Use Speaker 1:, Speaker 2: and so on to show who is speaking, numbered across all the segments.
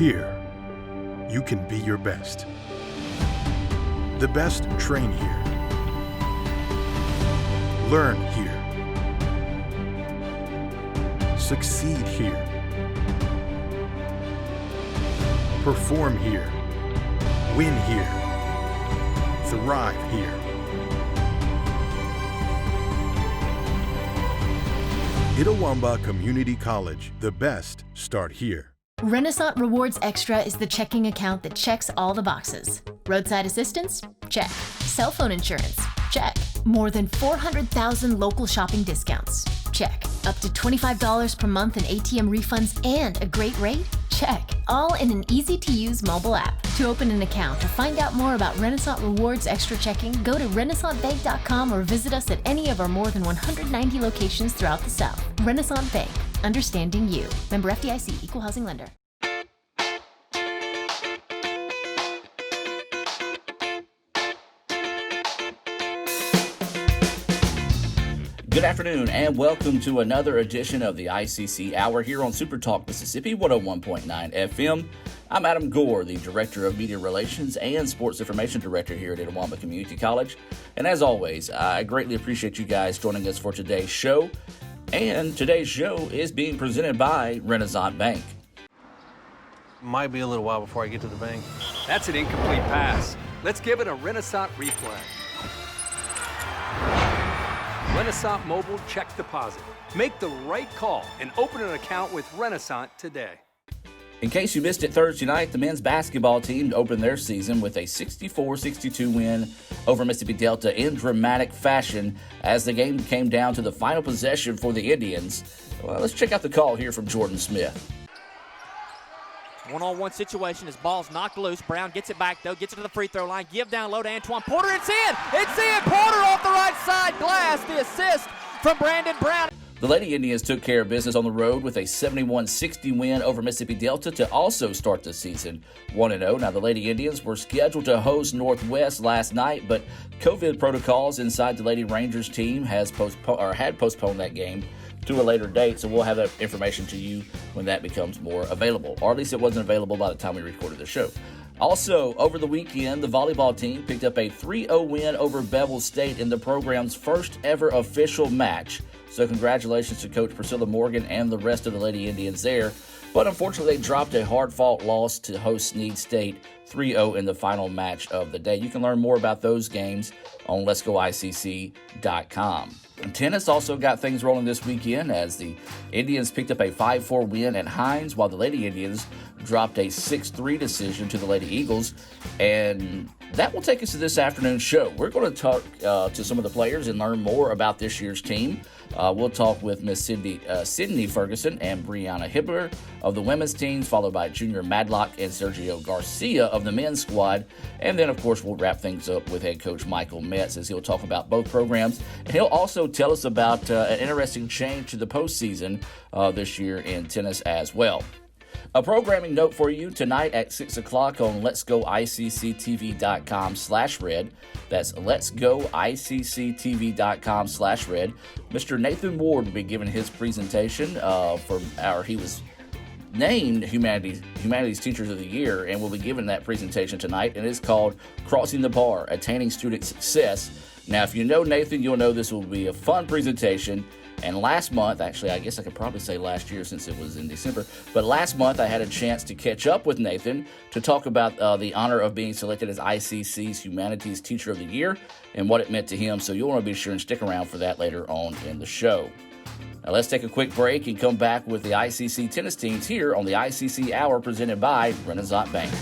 Speaker 1: Here, you can be your best. The best train here. Learn here. Succeed here. Perform here. Win here. Thrive here. Itawamba Community College, the best start here.
Speaker 2: Renasant Rewards Extra is the checking account that checks all the boxes. Roadside assistance? Check. Cell phone insurance? Check. More than 400,000 local shopping discounts? Check. Up to $25 per month in ATM refunds and a great rate? Check. All in an easy-to-use mobile app. To open an account or find out more about Renasant Rewards Extra Checking, go to RenasantBank.com or visit us at any of our more than 190 locations throughout the South. Renasant Bank. Understanding you. Member FDIC, Equal Housing Lender.
Speaker 3: Good afternoon and welcome to another edition of the ICC Hour here on SuperTalk Mississippi 101.9 FM. I'm Adam Gore, the Director of Media Relations and Sports Information Director here at Itawamba Community College. And as always, I greatly appreciate you guys joining us for today's show. And today's show is being presented by Renasant Bank.
Speaker 4: Might be a little while before I get to the bank.
Speaker 5: That's an incomplete pass. Let's give it a Renasant replay. Renasant Mobile Check Deposit. Make the right call and open an account with Renasant today.
Speaker 3: In case you missed it Thursday night, the men's basketball team opened their season with a 64-62 win over Mississippi Delta in dramatic fashion as the game came down to the final possession for the Indians. Well, let's check out the call here from Jordan Smith.
Speaker 6: One-on-one situation as ball's knocked loose. Brown gets it back, though, gets it to the free throw line. Give down low to Antoine Porter. It's in! It's in! Porter off the right side glass. The assist from Brandon Brown.
Speaker 3: The Lady Indians took care of business on the road with a 71-60 win over Mississippi Delta to also start the season 1-0. Now, the Lady Indians were scheduled to host Northwest last night, but COVID protocols inside the Lady Rangers team had postponed that game to a later date, so we'll have that information to you when that becomes more available, or at least it wasn't available by the time we recorded the show. Also, over the weekend, the volleyball team picked up a 3-0 win over Bevel State in the program's first ever official match. So congratulations to Coach Priscilla Morgan and the rest of the Lady Indians there. But unfortunately, they dropped a hard-fought loss to host Snead State 3-0 in the final match of the day. You can learn more about those games on letsgoicc.com. And tennis also got things rolling this weekend as the Indians picked up a 5-4 win at Hines, while the Lady Indians dropped a 6-3 decision to the Lady Eagles. And that will take us to this afternoon's show. We're going to talk to some of the players and learn more about this year's team. We'll talk with Miss Sydney Ferguson and Brianna Hibbler of the women's teams, followed by Junior Madlock and Sergio Garcia of the men's squad. And then, of course, we'll wrap things up with head coach Michael Metz as he'll talk about both programs. And he'll also tell us about an interesting change to the postseason this year in tennis as well. A programming note for you tonight at 6 o'clock on letsgoicctv.com/red. That's letsgoicctv.com/red. Mr. Nathan Ward will be giving his presentation he was named Humanities Teachers of the Year, and will be giving that presentation tonight, and it's called Crossing the Bar, Attaining Student Success. Now, if you know Nathan, you'll know this will be a fun presentation. And last month, actually, I guess I could probably say last year since it was in December, but last month I had a chance to catch up with Nathan to talk about the honor of being selected as ICC's Humanities Teacher of the Year and what it meant to him. So you'll want to be sure and stick around for that later on in the show. Now let's take a quick break and come back with the ICC tennis teams here on the ICC Hour presented by Renasant Bank.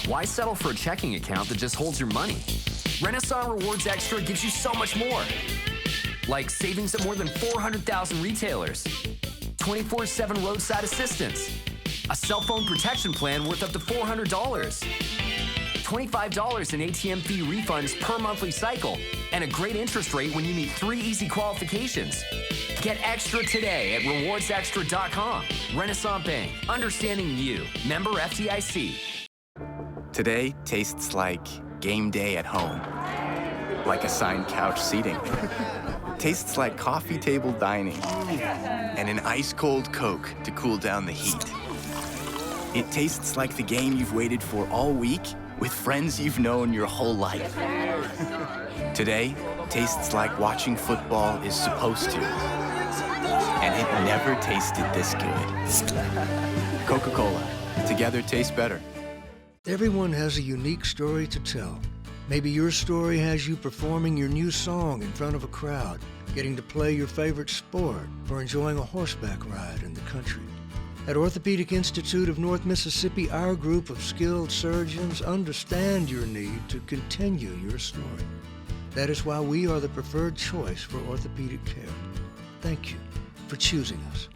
Speaker 7: Why settle for a checking account that just holds your money? Renasant Rewards Extra gives you so much more. Like savings at more than 400,000 retailers, 24/7 roadside assistance, a cell phone protection plan worth up to $400, $25 in ATM fee refunds per monthly cycle, and a great interest rate when you meet 3 easy qualifications. Get extra today at rewardsextra.com. Renasant Bank, understanding you. Member FDIC.
Speaker 8: Today tastes like game day at home. Like assigned couch seating. tastes like coffee table dining and an ice-cold Coke to cool down the heat. It tastes like the game you've waited for all week with friends you've known your whole life. Today tastes like watching football is supposed to. And it never tasted this good. Coca-Cola. Together tastes better.
Speaker 9: Everyone has a unique story to tell. Maybe your story has you performing your new song in front of a crowd, getting to play your favorite sport, or enjoying a horseback ride in the country. At Orthopedic Institute of North Mississippi, our group of skilled surgeons understand your need to continue your story. That is why we are the preferred choice for orthopedic care. Thank you for choosing us.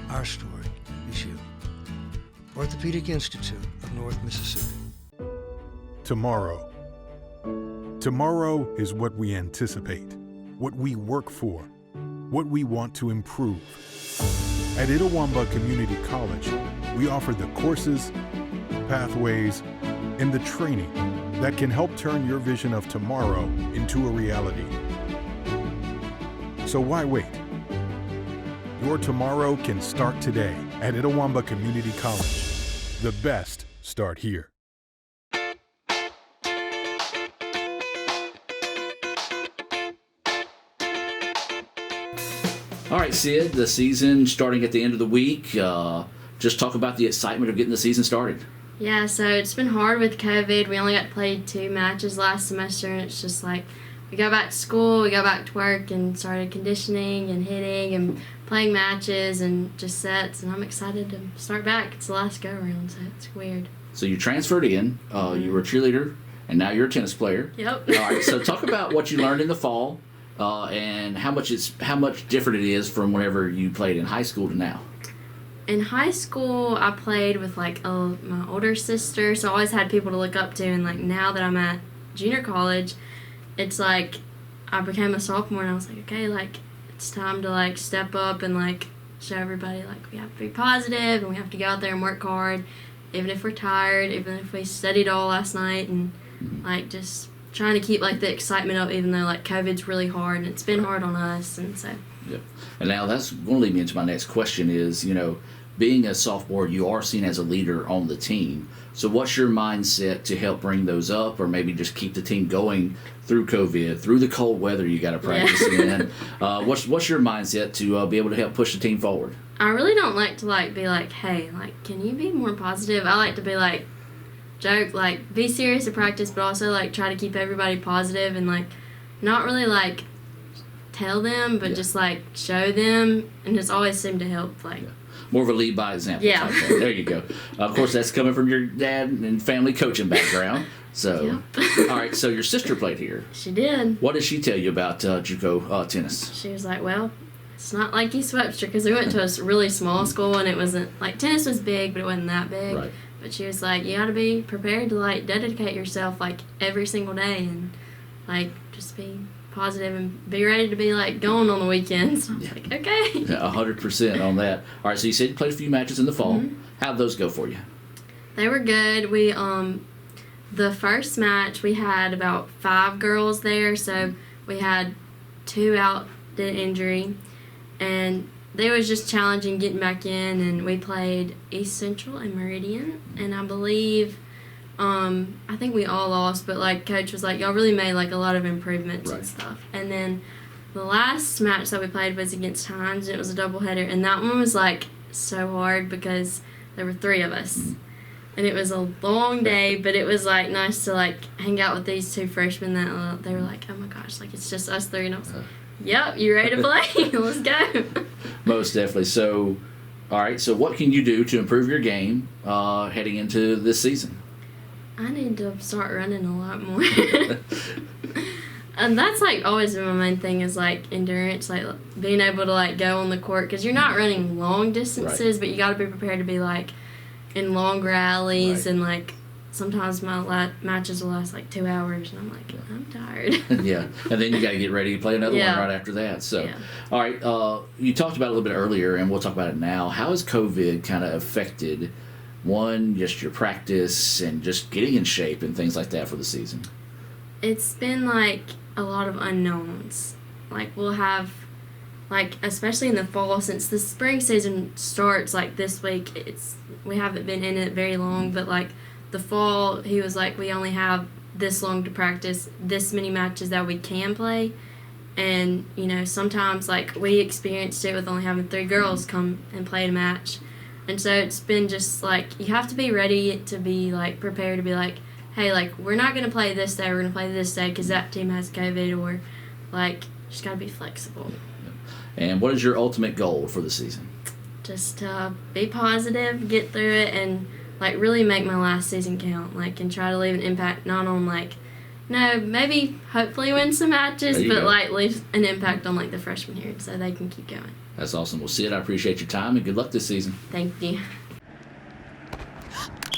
Speaker 9: Our story is you. Orthopedic Institute of North Mississippi.
Speaker 1: Tomorrow. Tomorrow is what we anticipate, what we work for, what we want to improve. At Itawamba Community College, we offer the courses, pathways, and the training that can help turn your vision of tomorrow into a reality. So why wait? Your tomorrow can start today at Itawamba Community College. The best start here.
Speaker 3: All right, Sid, the season starting at the end of the week. Just talk about the excitement of getting the season started.
Speaker 10: Yeah, so it's been hard with COVID. We only got to play 2 matches last semester, and it's just like we go back to school, we go back to work, and started conditioning and hitting and playing matches and just sets, and I'm excited to start back. It's the last go-around, so it's weird.
Speaker 3: So you transferred in, you were a cheerleader, and now you're a tennis player.
Speaker 10: Yep.
Speaker 3: All right, so talk about what you learned in the fall. And how much different it is from whenever you played in high school to now.
Speaker 10: In high school, I played with my older sister, so I always had people to look up to. And now that I'm at junior college, it's like I became a sophomore, and I was like, okay, it's time to step up and show everybody we have to be positive and we have to go out there and work hard, even if we're tired, even if we studied all last night, and just trying to keep the excitement up, even though COVID's really hard and it's been hard on us, and so.
Speaker 3: Yep. And now that's going to lead me into my next question is, being a sophomore, you are seen as a leader on the team. So what's your mindset to help bring those up, or maybe just keep the team going through COVID, through the cold weather you got to practice in? What's your mindset to be able to help push the team forward?
Speaker 10: I really don't like to be hey, can you be more positive? I like to be joke, be serious at practice, but also try to keep everybody positive and not really tell them, but just show them, and just always seem to help
Speaker 3: more of a lead by example.
Speaker 10: Yeah.
Speaker 3: Type thing. There you go. Of course, that's coming from your dad and family coaching background. So,
Speaker 10: yep.
Speaker 3: All right. So your sister played here.
Speaker 10: She did.
Speaker 3: What did she tell you about JUCO tennis?
Speaker 10: She was well, it's not like East Webster, because we went to a really small school, and it wasn't tennis was big, but it wasn't that big.
Speaker 3: Right.
Speaker 10: But she was you got to be prepared to dedicate yourself every single day, and just be positive and be ready to be going on the weekends. I was okay.
Speaker 3: 100% on that. All right, so you said you played a few matches in the fall.
Speaker 10: Mm-hmm.
Speaker 3: How'd those go for you?
Speaker 10: They were good. We the first match we had about 5 girls there, so we had 2 out due to injury, and they was just challenging getting back in, and we played East Central and Meridian, and I believe I think we all lost, but coach was y'all really made a lot of improvements and stuff. And then the last match that we played was against Hines, and it was a doubleheader, and that one was so hard because there were 3 of us. Mm-hmm. And it was a long day, but it was nice to hang out with these 2 freshmen that they were oh my gosh, it's just us 3, and I was yep, you ready to play? Let's go.
Speaker 3: Most definitely. So, all right, so what can you do to improve your game heading into this season?
Speaker 10: I need to start running a lot more. And that's always been my main thing is endurance, being able to go on the court, because you're not running long distances, right, but you got to be prepared to be in long rallies, right, and sometimes my matches will last 2 hours, and I'm I'm tired.
Speaker 3: Yeah, and then you got to get ready to play another one right after that. So, all right, you talked about it a little bit earlier, and we'll talk about it now. How has COVID kind of affected, one, just your practice and just getting in shape and things like that for the season?
Speaker 10: It's been a lot of unknowns. like we'll have, like especially in the fall, since the spring season starts like this week, we haven't been in it very long, but like the fall, he was like, we only have this long to practice, this many matches that we can play. And, you know, sometimes, like, we experienced it with only having 3 girls come and play a match. And so it's been just, like, you have to be ready to be, like, prepared to be like, hey, like, we're not going to play this day, we're going to play this day because that team has COVID, or, like, just got to be flexible.
Speaker 3: And what is your ultimate goal for the season?
Speaker 10: Just be positive, get through it, and, like, really make my last season count, like, and try to leave an impact not on, like, no, maybe hopefully win some matches, but like leave an impact on like the freshman year so they can keep going.
Speaker 3: That's awesome. Well, Sid, I appreciate your time and good luck this season.
Speaker 10: Thank you.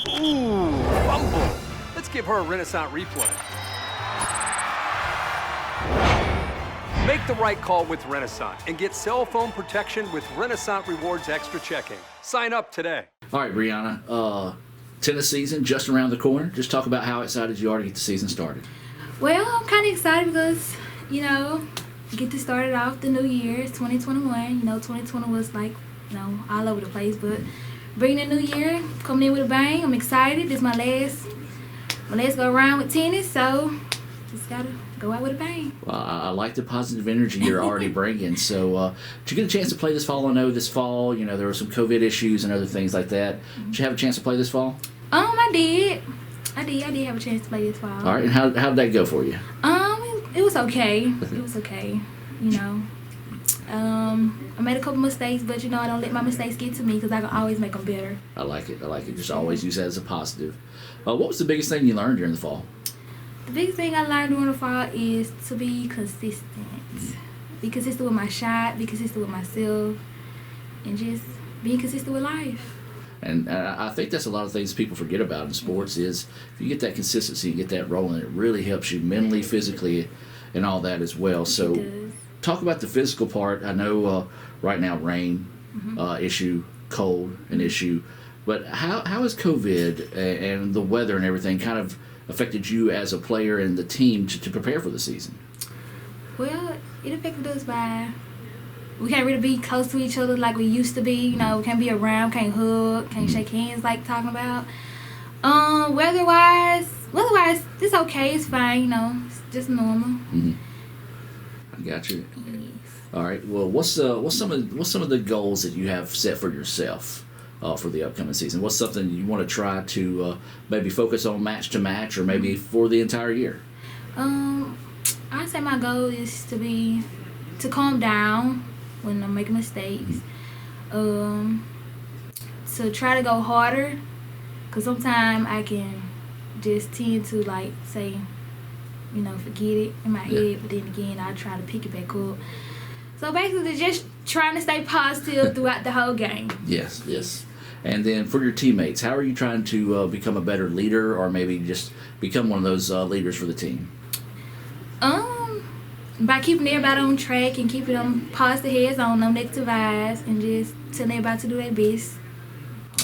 Speaker 5: Ooh, fumble. Let's give her a Renasant replay. Make the right call with Renasant and get cell phone protection with Renasant Rewards Extra Checking. Sign up today.
Speaker 3: All right, Brianna. Tennis season just around the corner. Just talk about how excited you are to get the season started.
Speaker 11: Well, I'm kind of excited because, you know, get to start it off the new year. It's 2021. You know, 2020 was like, you know, all over the place. But bringing the new year, coming in with a bang. I'm excited. This is my last go around with tennis, so just got to go out with a bang.
Speaker 3: Well, I like the positive energy you're already bringing. So did you get a chance to play this fall? I know this fall, you know, there were some COVID issues and other things like that. Did you have a chance to play this fall?
Speaker 11: I did. I did have a chance to play this fall.
Speaker 3: All right, and how did that go for you?
Speaker 11: It was okay. It was okay. You know, I made a couple mistakes, but you know, I don't let my mistakes get to me because I can always make them better.
Speaker 3: I like it. Just always use that as a positive. What was the biggest thing you learned during the fall?
Speaker 11: The biggest thing I learned during the fall is to be consistent. Be consistent with my shot, be consistent with myself, and just being consistent with life.
Speaker 3: And I think that's a lot of things people forget about in sports is if you get that consistency, you get that rolling, it really helps you mentally, physically, and all that as well. So talk about the physical part. I know right now rain issue, cold an issue, but how has COVID and the weather and everything kind of affected you as a player and the team to prepare for the season?
Speaker 11: Well, it affected us by we can't really be close to each other like we used to be. You know, can't be around, can't hug, can't shake hands like talking about. Weather-wise, it's okay. It's fine. You know, it's just normal.
Speaker 3: Mm-hmm. I got you. Yes. All right. Well, what's some of the goals that you have set for yourself for the upcoming season? What's something you want to try to maybe focus on match to match, or maybe for the entire year?
Speaker 11: I'd say my goal is to calm down when I'm making mistakes. To try to go harder, because sometimes I can just tend to like say, you know, forget it in my head, but then again I try to pick it back up. So basically just trying to stay positive throughout the whole game.
Speaker 3: Yes. And then for your teammates, how are you trying to become a better leader, or maybe just become one of those leaders for the team?
Speaker 11: By keeping everybody on track and keeping them positive heads on, no negative vibes, and just telling everybody to do their best.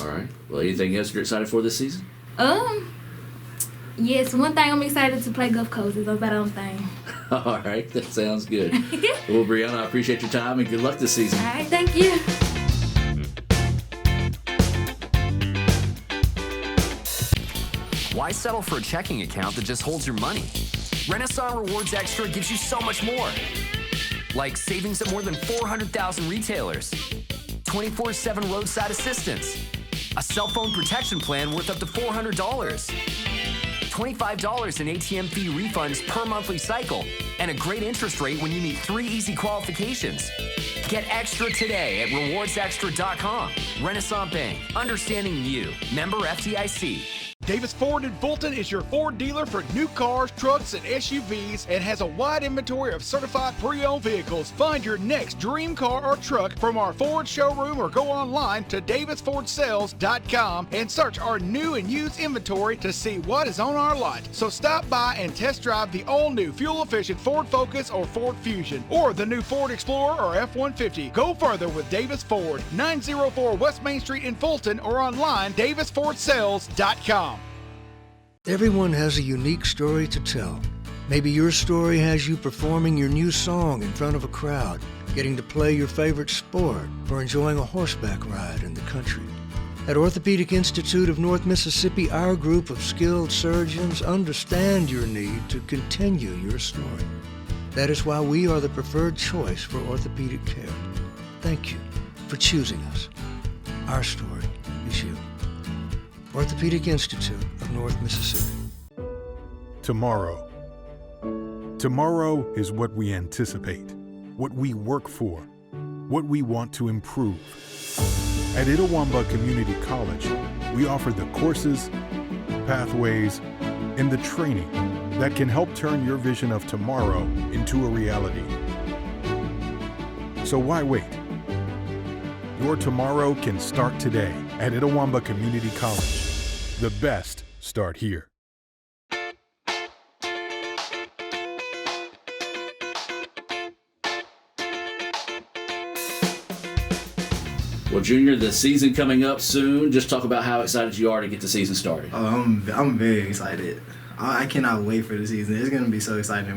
Speaker 3: All right. Well, anything else you're excited for this season?
Speaker 11: Yes, one thing I'm excited to play Gulf Coast. That's about the only thing.
Speaker 3: All right, that sounds good. Well, Brianna, I appreciate your time and good luck this season.
Speaker 11: All right, thank you.
Speaker 7: Why settle for a checking account that just holds your money? Renasant Rewards Extra gives you so much more. Like savings at more than 400,000 retailers, 24/7 roadside assistance, a cell phone protection plan worth up to $400, $25 in ATM fee refunds per monthly cycle, and a great interest rate when you meet 3 easy qualifications. Get extra today at rewardsextra.com. Renasant Bank, understanding you. Member FDIC.
Speaker 12: Davis Ford in Fulton is your Ford dealer for new cars, trucks, and SUVs, and has a wide inventory of certified pre-owned vehicles. Find your next dream car or truck from our Ford showroom or go online to davisfordsales.com and search our new and used inventory to see what is on our lot. So stop by and test drive the all-new fuel-efficient Ford Focus or Ford Fusion, or the new Ford Explorer or F-150. Go further with Davis Ford, 904 West Main Street in Fulton, or online davisfordsales.com.
Speaker 9: Everyone has a unique story to tell. Maybe your story has you performing your new song in front of a crowd, getting to play your favorite sport, or enjoying a horseback ride in the country. At Orthopedic Institute of North Mississippi, our group of skilled surgeons understand your need to continue your story. That is why we are the preferred choice for orthopedic care. Thank you for choosing us. Our story is you. Orthopedic Institute of North Mississippi.
Speaker 1: Tomorrow. Tomorrow is what we anticipate, what we work for, what we want to improve. At Itawamba Community College, we offer the courses, pathways, and the training that can help turn your vision of tomorrow into a reality. So why wait? Your tomorrow can start today at Itawamba Community College. The best start here.
Speaker 3: Well, Junior, the season coming up soon. Just talk about how excited you are to get the season started.
Speaker 13: Oh, I'm very excited. I cannot wait for the season. It's gonna be so exciting.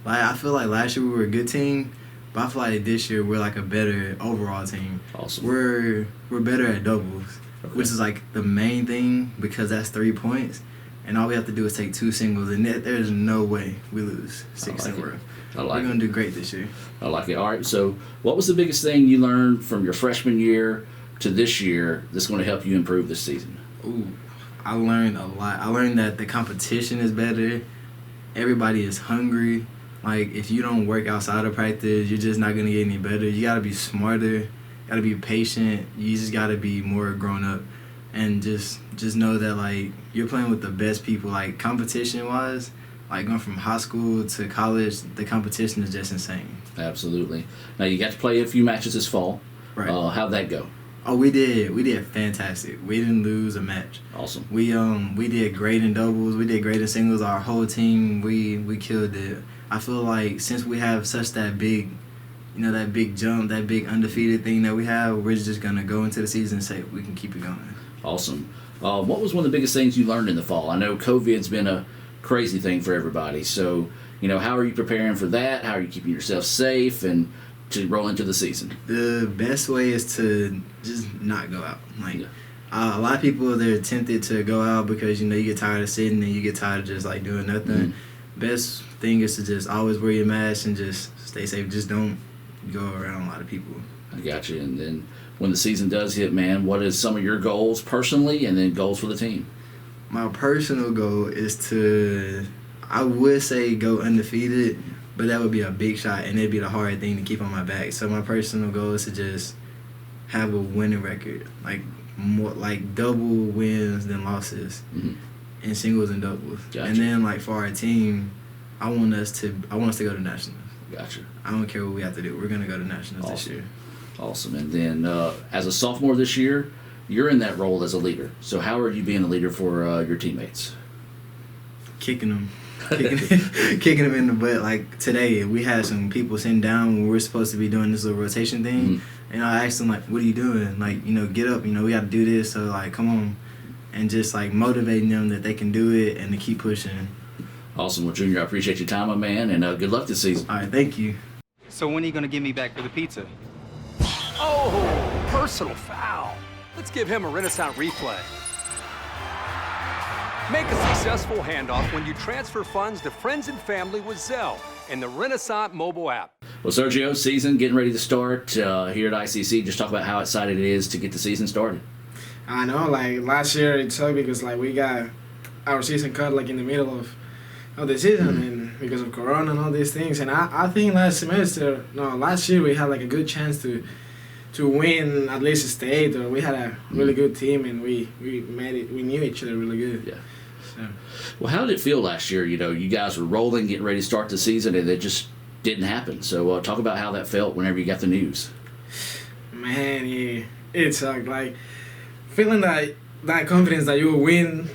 Speaker 13: I feel like last year we were a good team, but I feel like this year we're like a better overall team.
Speaker 3: Awesome.
Speaker 13: We're better at doubles, which is like the main thing because that's 3 points, and all we have to do is take 2 singles, and there's no way we lose 6 in a row. We're going to do great this year.
Speaker 3: I like it. All right, so what was the biggest thing you learned from your freshman year to this year that's going to help you improve this season?
Speaker 13: Ooh, I learned a lot. I learned that the competition is better. Everybody is hungry. Like, if you don't work outside of practice, you're just not going to get any better. You got to be smarter. Got to be patient. You just got to be more grown up. And just know that, like, you're playing with the best people. Like, competition-wise, like going from high school to college, the competition is just insane.
Speaker 3: Absolutely. Now, you got to play a few matches this fall.
Speaker 13: Right.
Speaker 3: How'd that go?
Speaker 13: Oh, we did fantastic. We didn't lose a match.
Speaker 3: Awesome.
Speaker 13: We did great in doubles. We did great in singles. Our whole team, we killed it. I feel like since we have such that big jump, that big undefeated thing that we have, we're just gonna go into the season and say we can keep it going.
Speaker 3: Awesome. What was one of the biggest things you learned in the fall? I know COVID's been a crazy thing for everybody. So, how are you preparing for that? How are you keeping yourself safe and to roll into the season?
Speaker 13: The best way is to just not go out. A lot of people, they're tempted to go out because, you get tired of sitting and you get tired of just, doing nothing. Best thing is to just always wear your mask and just stay safe. Just don't go around a lot of people.
Speaker 3: I got you. And then when the season does hit, man, what is some of your goals personally and then goals for the team?
Speaker 13: My personal goal is to, I would say go undefeated, but that would be a big shot, and it'd be the hard thing to keep on my back. So my personal goal is to just have a winning record, more double wins than losses in singles and doubles.
Speaker 3: Gotcha.
Speaker 13: And then for our team, I want us to go to nationals.
Speaker 3: Gotcha.
Speaker 13: I don't care what we have to do. We're gonna go to nationals this year.
Speaker 3: Awesome. And then as a sophomore this year, you're in that role as a leader. So how are you being a leader for your teammates?
Speaker 13: Kicking them in the butt. Like today, we had some people sitting down when we were supposed to be doing this little rotation thing, and I asked them what are you doing? Get up. We got to do this. So come on, and just motivating them that they can do it and to keep pushing.
Speaker 3: Awesome. Well, Junior, I appreciate your time, my man, and good luck this season.
Speaker 13: All right, thank you.
Speaker 14: So when are you gonna get me back for the pizza?
Speaker 5: Oh, personal foul. Let's give him a Renasant replay. Make a successful handoff when you transfer funds to friends and family with Zelle and the Renasant mobile app.
Speaker 3: Well, Sergio, season getting ready to start here at ICC. Just talk about how excited it is to get the season started.
Speaker 15: I know, last year it sucked because we got our season cut in the middle of the season and because of Corona and all these things. And I think last year we had a good chance to win at least a state, or we had a really good team and we made it. We knew each other really good.
Speaker 3: Yeah. So. Well, how did it feel last year? You guys were rolling, getting ready to start the season, and it just didn't happen. So talk about how that felt whenever you got the news.
Speaker 15: Man, yeah, it sucked. Feeling that confidence that you will win,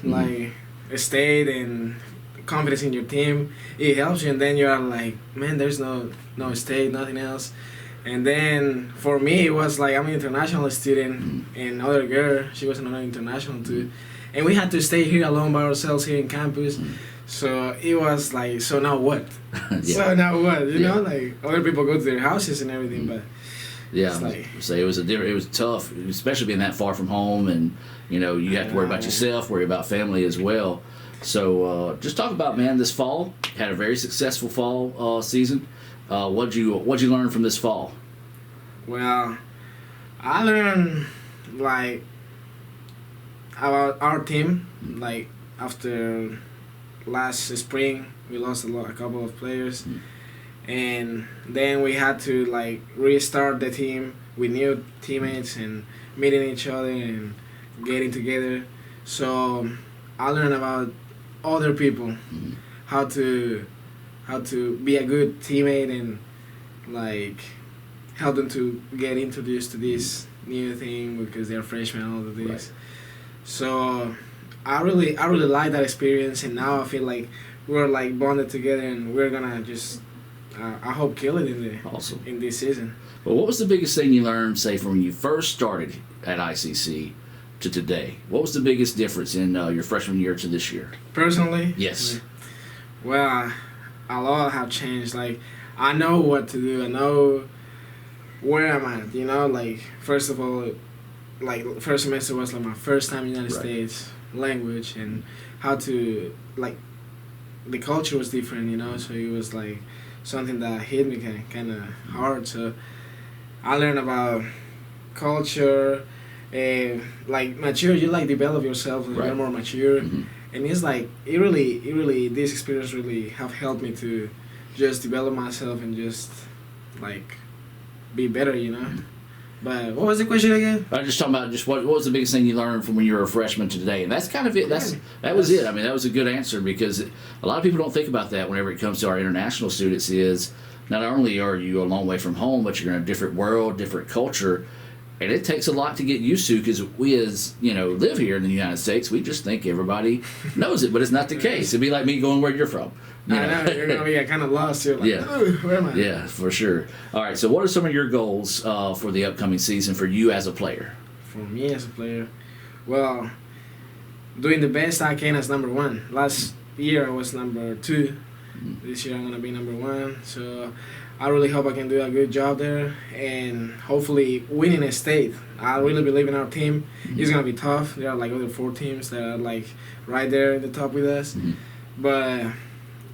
Speaker 15: a state and confidence in your team, it helps you. And then you're man, there's no state, nothing else. And then for me, it was I'm an international student, and other girl, she was another international too. And we had to stay here alone by ourselves here in campus. So it was like, so now what?
Speaker 3: Yeah.
Speaker 15: So now what? You
Speaker 3: Yeah.
Speaker 15: know, like other people go to their houses and everything, but
Speaker 3: Yeah,
Speaker 15: it's like,
Speaker 3: so it was tough, especially being that far from home, and you have to worry about yourself, worry about family as well. So just talk about, man, this fall. Had a very successful fall season. What'd you learn from this fall?
Speaker 15: well, I learned like about our team. Like after last spring, we lost a couple of players, and then we had to like restart the team with new teammates and meeting each other and getting together. So I learned about other people, how to be a good teammate and like help them to get introduced to this new thing because they're freshmen and all of this.
Speaker 3: Right.
Speaker 15: So I really like that experience, and now I feel like we're like bonded together and we're gonna just I hope kill it in this season.
Speaker 3: Well, what was the biggest thing you learned, say, from when you first started at ICC to today? What was the biggest difference in your freshman year to this year?
Speaker 15: Personally?
Speaker 3: Yes.
Speaker 15: Well, a lot have changed. Like, I know what to do. I know where I'm at, like, first of all, like, first semester was like my first time in the United States, language, and how to, like, the culture was different, so it was like something that hit me kind of hard. So I learned about culture, like mature. You like develop yourself, you're more mature, and it's like it really this experience really have helped me to just develop myself and just like be better, But what was the question again?
Speaker 3: I was just talking about what was the biggest thing you learned from when you were a freshman to today, and that's kind of it. That was it. I mean, that was a good answer because a lot of people don't think about that whenever it comes to our international students. Is not only are you a long way from home, but you're in a different world, different culture, and it takes a lot to get used to because we, as live here in the United States, we just think everybody knows it, but it's not the case. It'd be like me going where you're from.
Speaker 15: I know, you're gonna be kind of lost. You're like, where am I?
Speaker 3: Yeah, for sure. All right, so what are some of your goals for the upcoming season for you as a player?
Speaker 15: For me as a player, well, doing the best I can as number one. Last year I was number 2. This year I'm gonna be number 1. So I really hope I can do a good job there and hopefully winning a state. I really believe in our team. It's gonna be tough. There are like other 4 teams that are like right there at the top with us, but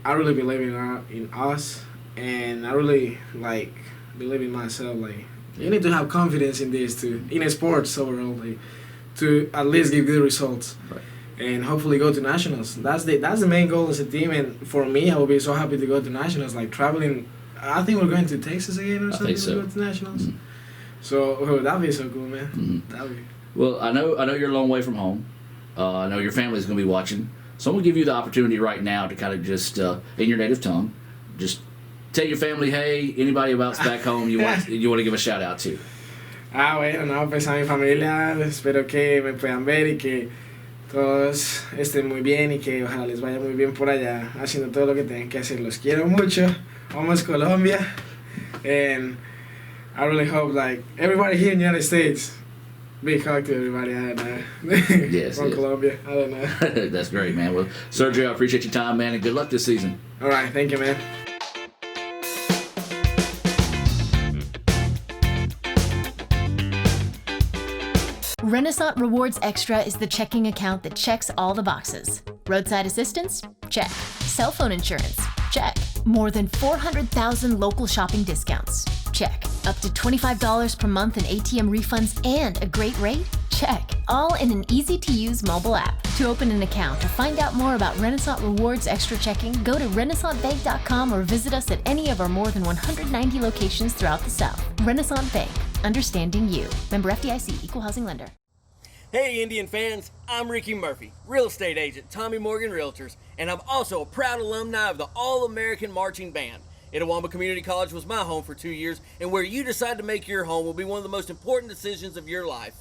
Speaker 15: I really believe in us, and I really like believe in myself. Like you need to have confidence in this in a sports overall, like, to at least give good results, and hopefully go to nationals. That's the main goal as a team, and for me, I will be so happy to go to nationals. Like traveling, I think we're going to Texas again or something. I think so. To go to nationals. So that'd be so cool, man. That'd be.
Speaker 3: Well, I know you're a long way from home. I know your family's going to be watching. So I'm going to give you the opportunity right now to kind of just, in your native tongue, just tell your family, hey, anybody else back home you want to give a shout out to.
Speaker 15: Bueno, no, pues a mi familia, espero que me puedan ver y que todos estén muy bien y que ojalá les vaya muy bien por allá haciendo todo lo que tienen que hacer. Los quiero mucho. Vamos Colombia. And I really hope like everybody here in the United States. Big hug to everybody. I don't know.
Speaker 3: Yes,
Speaker 15: From Colombia. I don't know.
Speaker 3: That's great, man. Well, Sergio, I appreciate your time, man, and good luck this season.
Speaker 15: All right. Thank you, man.
Speaker 2: Renasant Rewards Extra is the checking account that checks all the boxes. Roadside assistance? Check. Cell phone insurance? Check. More than 400,000 local shopping discounts? Check. Up to $25 per month in ATM refunds and a great rate? Check. All in an easy-to-use mobile app. To open an account or find out more about Renasant Rewards Extra Checking, go to RenasantBank.com or visit us at any of our more than 190 locations throughout the South. Renasant Bank. Understanding you. Member FDIC. Equal housing lender.
Speaker 16: Hey Indian fans, I'm Ricky Murphy, real estate agent, Tommy Morgan Realtors, and I'm also a proud alumni of the All-American Marching Band. Itawamba Community College was my home for 2 years, and where you decide to make your home will be one of the most important decisions of your life.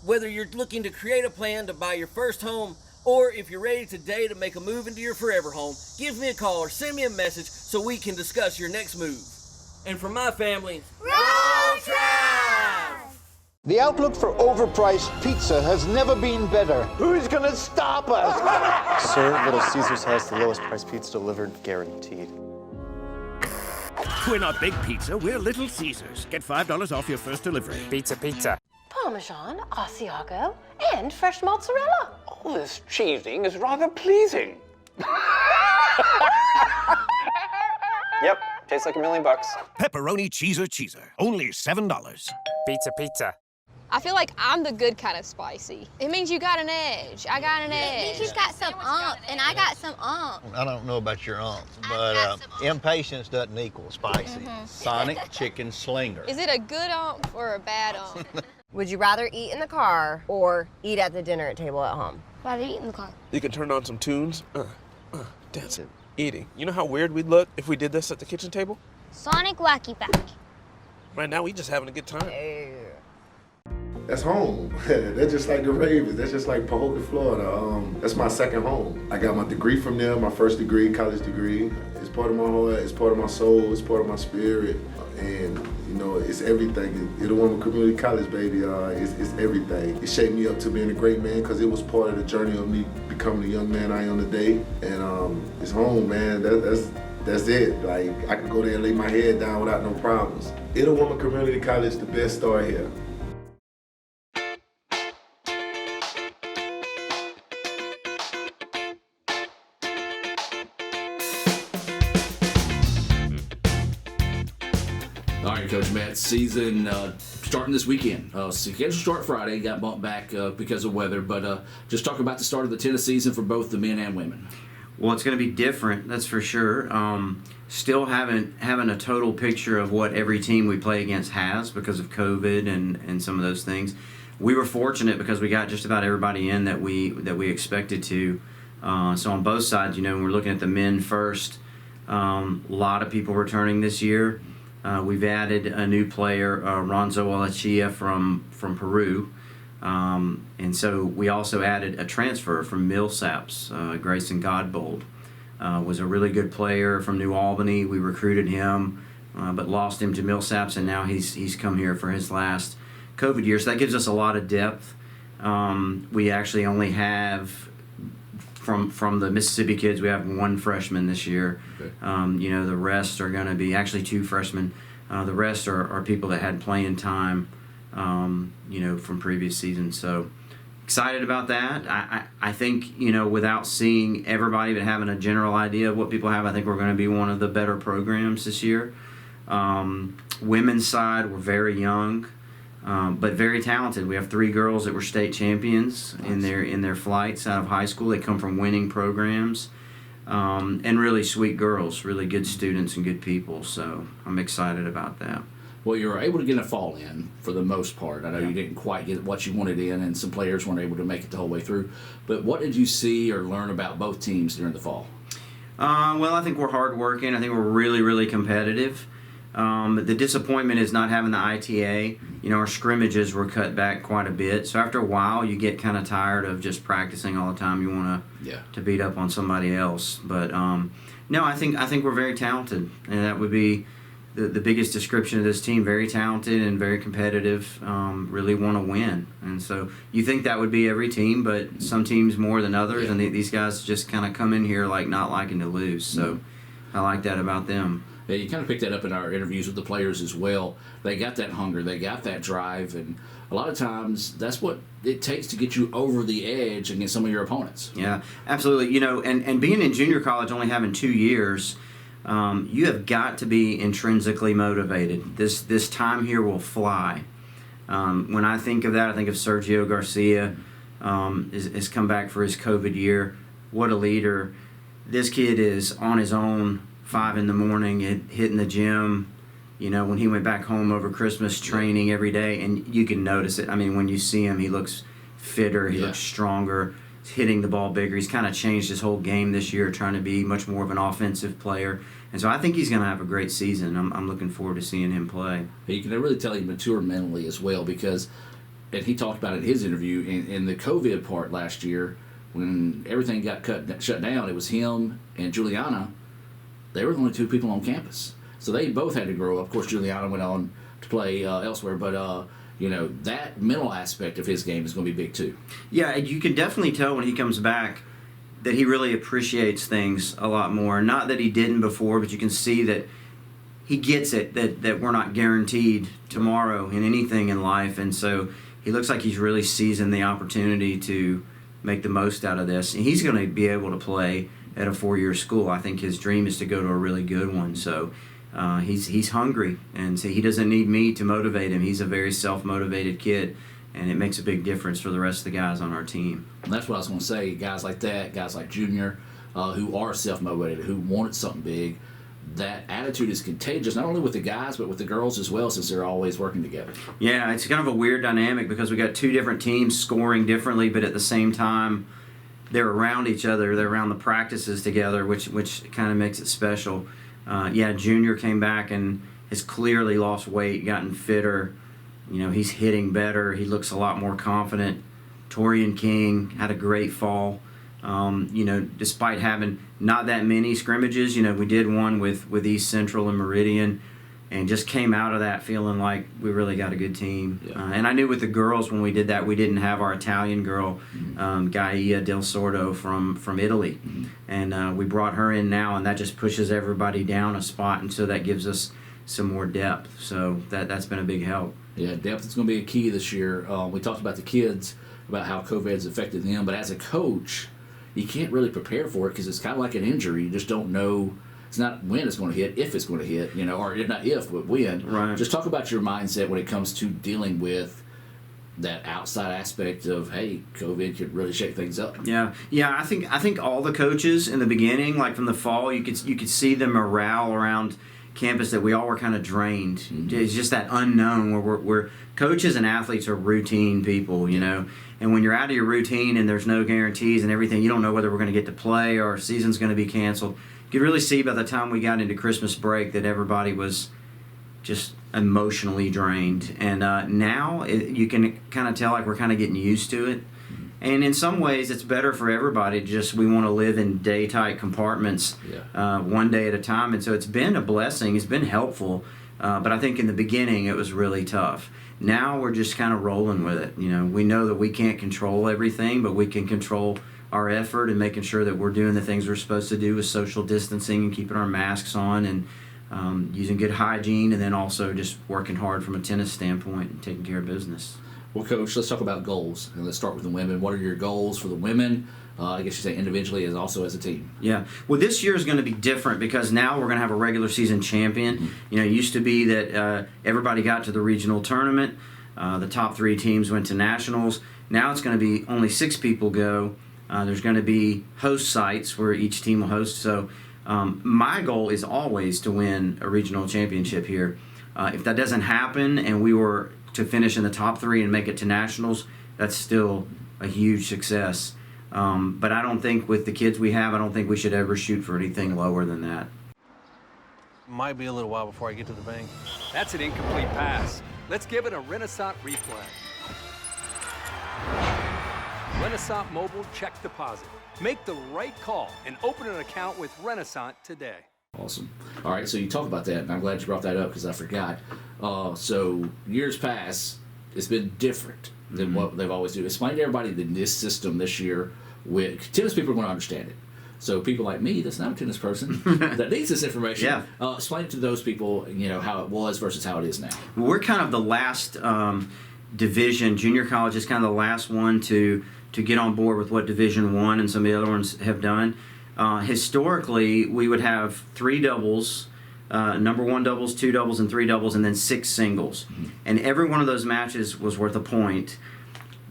Speaker 16: Whether you're looking to create a plan to buy your first home, or if you're ready today to make a move into your forever home, give me a call or send me a message so we can discuss your next move. And for my family, Roll Tribe!
Speaker 17: The outlook for overpriced pizza has never been better. Who's gonna stop us?
Speaker 18: Sir, Little Caesars has the lowest price pizza delivered, guaranteed.
Speaker 19: We're not Big Pizza, we're Little Caesars. Get $5 off your first delivery.
Speaker 20: Pizza, pizza.
Speaker 21: Parmesan, Asiago, and fresh mozzarella.
Speaker 22: All this cheesing is rather pleasing.
Speaker 18: Yep, tastes like $1 million.
Speaker 19: Pepperoni cheeser. Only $7.
Speaker 20: Pizza, pizza.
Speaker 23: I feel like I'm the good kind of spicy. It means you got an edge. I got an edge.
Speaker 24: It means you've got some oomph, and I got some oomph.
Speaker 17: I don't know about your aunt, but impatience doesn't equal spicy.
Speaker 22: Sonic Chicken Slinger.
Speaker 23: Is it a good oomph or a bad oomph?
Speaker 25: Would you rather eat in the car or eat at the dinner table at home?
Speaker 24: Rather eat in the car.
Speaker 26: You can turn on some tunes, dancing, eating. You know how weird we'd look if we did this at the kitchen table?
Speaker 24: Sonic Wacky Pack.
Speaker 26: Right now, we just having a good time.
Speaker 27: That's home. That's just like the Ravens. That's just like Pahokee, Florida. That's my second home. I got my degree from there, my first degree, college degree. It's part of my heart, it's part of my soul, it's part of my spirit. And, you know, it's everything. Itawamba Community College, baby, it's everything. It shaped me up to being a great man because it was part of the journey of me becoming the young man I am today. And it's home, man. That's it. Like, I could go there and lay my head down without no problems. Itawamba Community College, the best star here.
Speaker 3: All right, Coach Matt, season starting this weekend. Scheduled start Friday, got bumped back because of weather, but just talk about the start of the tennis season for both the men and women.
Speaker 28: Well, it's going to be different, that's for sure. Still haven't a total picture of what every team we play against has because of COVID and some of those things. We were fortunate because we got just about everybody in that we expected to. So on both sides, you know, we're looking at the men first. A lot of people returning this year. We've added a new player, Ronzo Alachia from Peru. And so we also added a transfer from Millsaps, Grayson Godbold. Was a really good player from New Albany. We recruited him, but lost him to Millsaps, and now he's come here for his last COVID year. So that gives us a lot of depth. We actually only have, from the Mississippi kids, we have one freshman this year. Okay. You know, the rest are going to be actually two freshmen. The rest are people that had playing time, you know, from previous seasons. So excited about that. I think, you know, without seeing everybody but having a general idea of what people have, I think we're going to be one of the better programs this year. Women's side, we're very young, but very talented. We have 3 girls that were state champions in their flights out of high school. They come from winning programs, and really sweet girls, really good students and good people. So I'm excited about that.
Speaker 3: Well, you were able to get a fall in for the most part. I know you didn't quite get what you wanted in, and some players weren't able to make it the whole way through. But what did you see or learn about both teams during the fall?
Speaker 28: Well, I think we're hardworking. I think we're really, really competitive. The disappointment is not having the ITA. You know, our scrimmages were cut back quite a bit. So after a while, you get kind of tired of just practicing all the time. You want to beat up on somebody else. But no, I think we're very talented, and that would be the biggest description of this team. Very talented and very competitive. Really want to win, and so you think that would be every team, but some teams more than others. And these guys just kind of come in here like not liking to lose. So I like that about them.
Speaker 3: Yeah, you kind of picked that up in our interviews with the players as well. They got that hunger, they got that drive, and a lot of times that's what it takes to get you over the edge against some of your opponents.
Speaker 28: Yeah, absolutely. You know, and being in junior college, only having 2 years, you have got to be intrinsically motivated. This time here will fly. When I think of that, I think of Sergio Garcia, has come back for his COVID year. What a leader. This kid is on his own, 5 in the morning, hitting the gym. You know, when he went back home over Christmas, training every day, and you can notice it. I mean, when you see him, he looks fitter, he looks stronger, he's hitting the ball bigger. He's kind of changed his whole game this year, trying to be much more of an offensive player. And so I think he's going to have a great season. I'm looking forward to seeing him play.
Speaker 3: You can really tell he matured mentally as well, because, and he talked about it in his interview, in the COVID part last year, when everything got shut down, it was him and Juliana. They were the only 2 people on campus. So they both had to grow up. Of course, Juliana went on to play elsewhere, but that mental aspect of his game is going to be big too.
Speaker 28: Yeah, you can definitely tell when he comes back that he really appreciates things a lot more. Not that he didn't before, but you can see that he gets it, that we're not guaranteed tomorrow in anything in life. And so he looks like he's really seizing the opportunity to make the most out of this. And he's going to be able to play at a 4-year school. I think his dream is to go to a really good one. So he's hungry, and so he doesn't need me to motivate him. He's a very self-motivated kid, and it makes a big difference for the rest of the guys on our team.
Speaker 3: And that's what I was going to say. Guys like that, guys like Junior, who are self-motivated, who wanted something big, that attitude is contagious, not only with the guys, but with the girls as well, since they're always working together.
Speaker 28: Yeah, it's kind of a weird dynamic because we got two different teams scoring differently, but at the same time, they're around each other. They're around the practices together, which kind of makes it special. Junior came back and has clearly lost weight, gotten fitter. He's hitting better. He looks a lot more confident. Torian King had a great fall. Despite having not that many scrimmages, we did one with East Central and Meridian, and just came out of that feeling like we really got a good team. Yeah. And I knew with the girls when we did that, we didn't have our Italian girl, Gaia Del Sordo from Italy. Mm-hmm. And we brought her in now, and that just pushes everybody down a spot, and so that gives us some more depth. So that's been a big help.
Speaker 3: Yeah, depth is going to be a key this year. We talked about the kids, about how COVID has affected them, but as a coach, you can't really prepare for it because it's kind of like an injury. You just don't know. It's not when it's going to hit, if it's going to hit, or not if, but when.
Speaker 28: Right.
Speaker 3: Just talk about your mindset when it comes to dealing with that outside aspect of, hey, COVID could really shake things up.
Speaker 28: Yeah. I think all the coaches in the beginning, like from the fall, you could see the morale around campus that we all were kind of drained. Mm-hmm. It's just that unknown where we're coaches and athletes are routine people, and when you're out of your routine and there's no guarantees and everything, you don't know whether we're going to get to play or our season's going to be canceled. You could really see by the time we got into Christmas break that everybody was just emotionally drained. And now you can kind of tell like we're kind of getting used to it. And in some ways, it's better for everybody. We want to live in day-tight compartments, one day at a time. And so it's been a blessing. It's been helpful. But I think in the beginning, it was really tough. Now we're just kind of rolling with it. We know that we can't control everything, but we can control our effort and making sure that we're doing the things we're supposed to do with social distancing and keeping our masks on and using good hygiene, and then also just working hard from a tennis standpoint and taking care of business.
Speaker 3: Well, Coach, let's talk about goals. And let's start with the women. What are your goals for the women? I guess you say individually and also as a team.
Speaker 28: Yeah. Well, this year is going to be different because now we're going to have a regular season champion. Mm-hmm. It used to be that everybody got to the regional tournament. The top 3 teams went to nationals. Now it's going to be only 6 people go. There's going to be host sites where each team will host. So my goal is always to win a regional championship here. If that doesn't happen and we were to finish in the top 3 and make it to nationals, that's still a huge success. But I don't think with the kids we have, I don't think we should ever shoot for anything lower than that.
Speaker 4: Might be a little while before I get to the bank.
Speaker 5: That's an incomplete pass. Let's give it a Renasant replay. Renasant Mobile Check Deposit. Make the right call and open an account with Renasant today.
Speaker 3: Awesome. All right, so you talk about that, and I'm glad you brought that up because I forgot. So years past, it's been different than what they've always do. Explain to everybody that this system this year, with tennis people are going to understand it. So people like me, that's not a tennis person, that needs this information. Yeah. Explain it to those people, how it was versus how it is now.
Speaker 28: We're kind of the last division. Junior college is kind of the last one to get on board with what Division I and some of the other ones have done. Historically, we would have 3 doubles, number 1 doubles, 2 doubles, and 3 doubles, and then 6 singles. Mm-hmm. And every one of those matches was worth a point.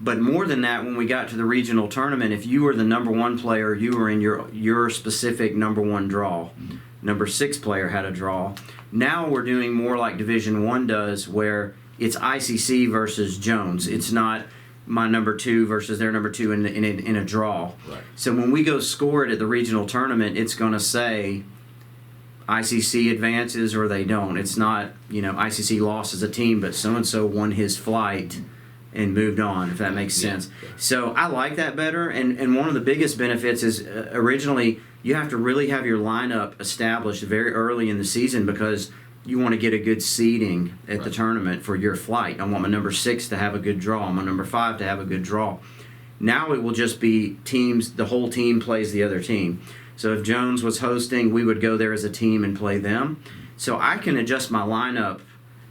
Speaker 28: But more than that, when we got to the regional tournament, if you were the number 1 player, you were in your specific number 1 draw. Mm-hmm. Number 6 player had a draw. Now we're doing more like Division I does, where it's ICC versus Jones. It's not my number 2 versus their number 2 in a draw.
Speaker 3: Right.
Speaker 28: So when we go score it at the regional tournament, it's going to say ICC advances or they don't. It's not, ICC lost as a team, but so-and-so won his flight and moved on, if that makes sense. Yeah. So I like that better, and one of the biggest benefits is originally you have to really have your lineup established very early in the season because you want to get a good seeding at the tournament for your flight. I want my number 6 to have a good draw. I want my number 5 to have a good draw. Now it will just be teams, the whole team plays the other team. So if Jones was hosting, we would go there as a team and play them. So I can adjust my lineup,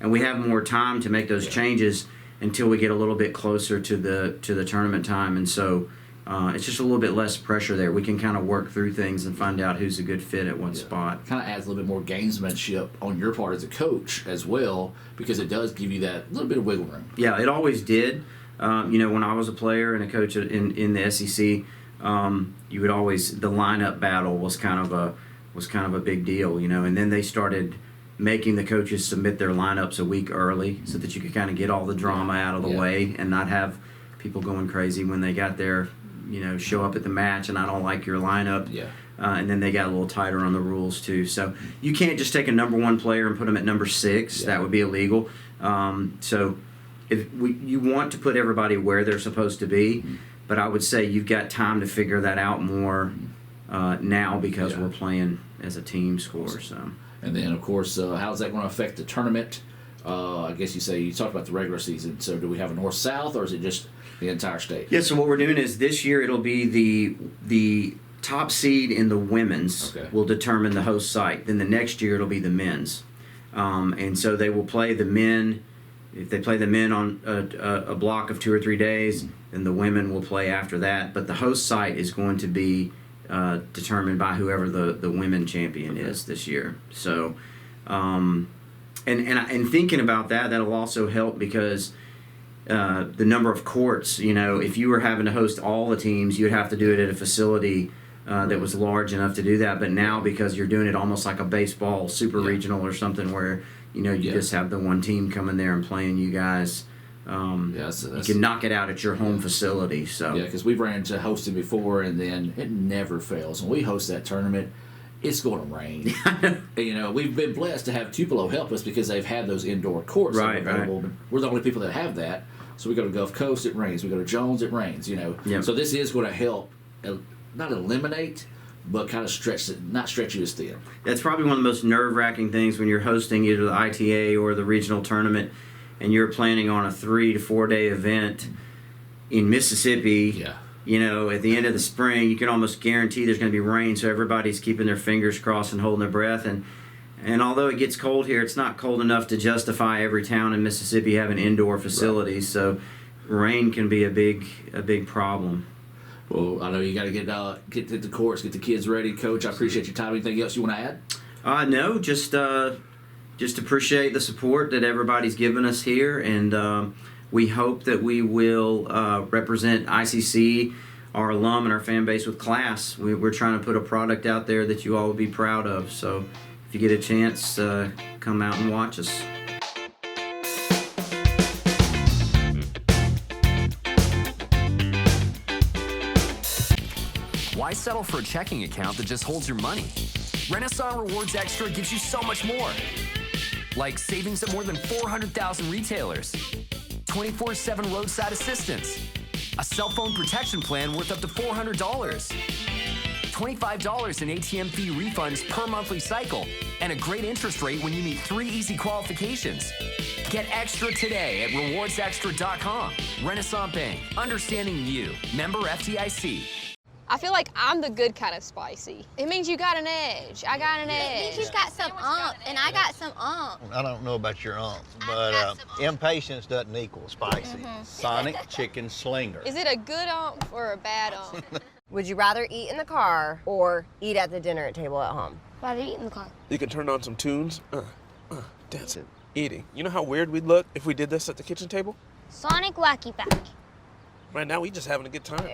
Speaker 28: and we have more time to make those changes until we get a little bit closer to the tournament time. And so it's just a little bit less pressure there. We can kind of work through things and find out who's a good fit at one spot.
Speaker 3: Kind of adds a little bit more gamesmanship on your part as a coach as well, because it does give you that little bit of wiggle room.
Speaker 28: Yeah, it always did. When I was a player and a coach in the SEC, you would always, the lineup battle was kind of a big deal, and then they started making the coaches submit their lineups a week early so that you could kind of get all the drama out of the way and not have people going crazy when they got there, show up at the match and I don't like your lineup. Yeah. And then they got a little tighter on the rules too. So you can't just take a number 1 player and put them at number 6. Yeah. That would be illegal. So you want to put everybody where they're supposed to be, but I would say you've got time to figure that out more now because we're playing as a team score. So.
Speaker 3: And then, of course, how's that going to affect the tournament? I guess you talked about the regular season. So do we have a north-south, or is it just the entire state?
Speaker 28: Yeah, so what we're doing is this year it'll be the top seed in the women's will determine the host site. Then the next year it'll be the men's. And so they will play the men. If they play the men on a block of 2 or 3 days, then the women will play after that. But the host site is going to be determined by whoever the women champion is this year. So, and thinking about that, that'll also help because the number of courts. If you were having to host all the teams, you'd have to do it at a facility that was large enough to do that. But now, because you're doing it almost like a baseball super regional or something, where you just have the one team coming there and playing you guys. You can knock it out at your home facility. So
Speaker 3: because we've ran into hosting before, and then it never fails. When we host that tournament, it's going to rain. We've been blessed to have Tupelo help us because they've had those indoor courts available. But we're the only people that have that. So we go to Gulf Coast, it rains. We go to Jones, it rains. So this is going to help, not eliminate, but kind of not stretch you as thin.
Speaker 28: That's probably one of the most nerve-wracking things when you're hosting either the ITA or the regional tournament, and you're planning on a 3 to 4 day event in Mississippi. Yeah. At the end of the spring, you can almost guarantee there's going to be rain, so everybody's keeping their fingers crossed and holding their breath. And although it gets cold here, it's not cold enough to justify every town in Mississippi having indoor facilities. Right. So rain can be a big problem.
Speaker 3: Well, I know you got to get to the courts, get the kids ready. Coach, I appreciate your time. Anything else you want to add?
Speaker 28: No, just appreciate the support that everybody's given us here, and we hope that we will represent ICC, our alum, and our fan base with class. We're trying to put a product out there that you all will be proud of. So if you get a chance, come out and watch us.
Speaker 6: Why settle for a checking account that just holds your money? Renasant Rewards Extra gives you so much more. Like savings at more than 400,000 retailers, 24/7 roadside assistance, a cell phone protection plan worth up to $400, $25 in ATM fee refunds per monthly cycle, and a great interest rate when you meet 3 easy qualifications. Get extra today at rewardsextra.com. Renasant Bank, understanding you. Member FDIC.
Speaker 23: I feel like I'm the good kind of spicy. It means you got an edge. I got an edge.
Speaker 24: It means you've got some and I got some
Speaker 22: I don't know about your but impatience doesn't equal spicy. Sonic Chicken Slinger.
Speaker 23: Is it a good or a bad
Speaker 25: Would you rather eat in the car or eat at the dinner table at home?
Speaker 24: Rather eat in the car.
Speaker 26: You can turn on some tunes, dancing, eating. You know how weird we'd look if we did this at the kitchen table?
Speaker 24: Sonic Wacky Pack.
Speaker 26: Right now, we just having a good time.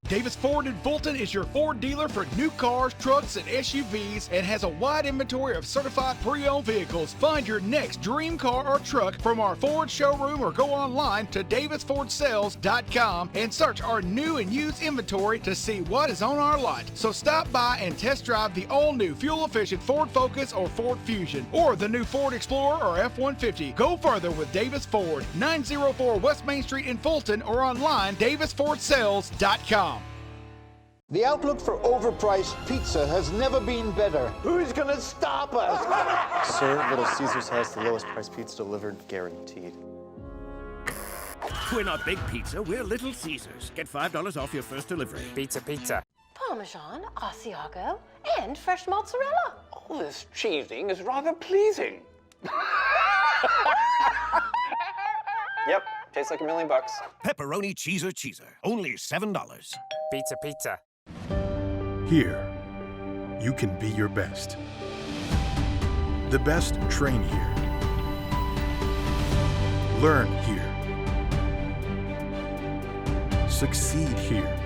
Speaker 7: Davis Ford in Fulton is your Ford dealer for new cars, trucks, and SUVs and has a wide inventory of certified pre-owned vehicles. Find your next dream car or truck from our Ford showroom or go online to davisfordsales.com and search our new and used inventory to see what is on our lot. So stop by and test drive the all-new fuel-efficient Ford Focus or Ford Fusion or the new Ford Explorer or F-150. Go further with Davis Ford, 904 West Main Street in Fulton or online davisfordsales.com.
Speaker 17: The outlook for overpriced pizza has never been better. Who's gonna stop us?
Speaker 18: Sir, Little Caesars has the lowest price pizza delivered, guaranteed.
Speaker 19: We're not Big Pizza, we're Little Caesars. Get $5 off your first delivery.
Speaker 1: Pizza, pizza.
Speaker 21: Parmesan, Asiago, and fresh mozzarella.
Speaker 8: All this cheesing is rather pleasing.
Speaker 18: Yep, tastes like $1 million.
Speaker 19: Pepperoni cheeser. Only $7.
Speaker 1: Pizza, pizza.
Speaker 9: Here, you can be your best. The best train here. Learn here. Succeed here.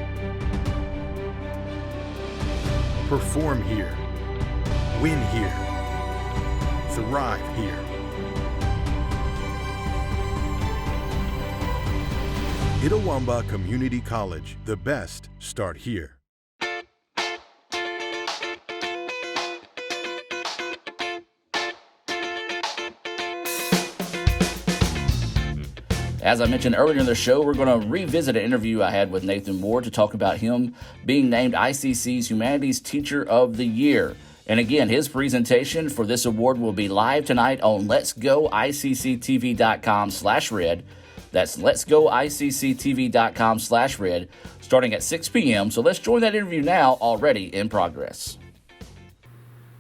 Speaker 9: Perform here. Win here. Thrive here. Itawamba Community College. The best start here.
Speaker 3: As I mentioned earlier in the show, we're going to revisit an interview I had with Nathan Moore to talk about him being named ICC's Humanities Teacher of the Year. And again, his presentation for this award will be live tonight on letsgoicctv.com/red. That's letsgoicctv.com/red, starting at 6 p.m. So let's join that interview now, already in progress.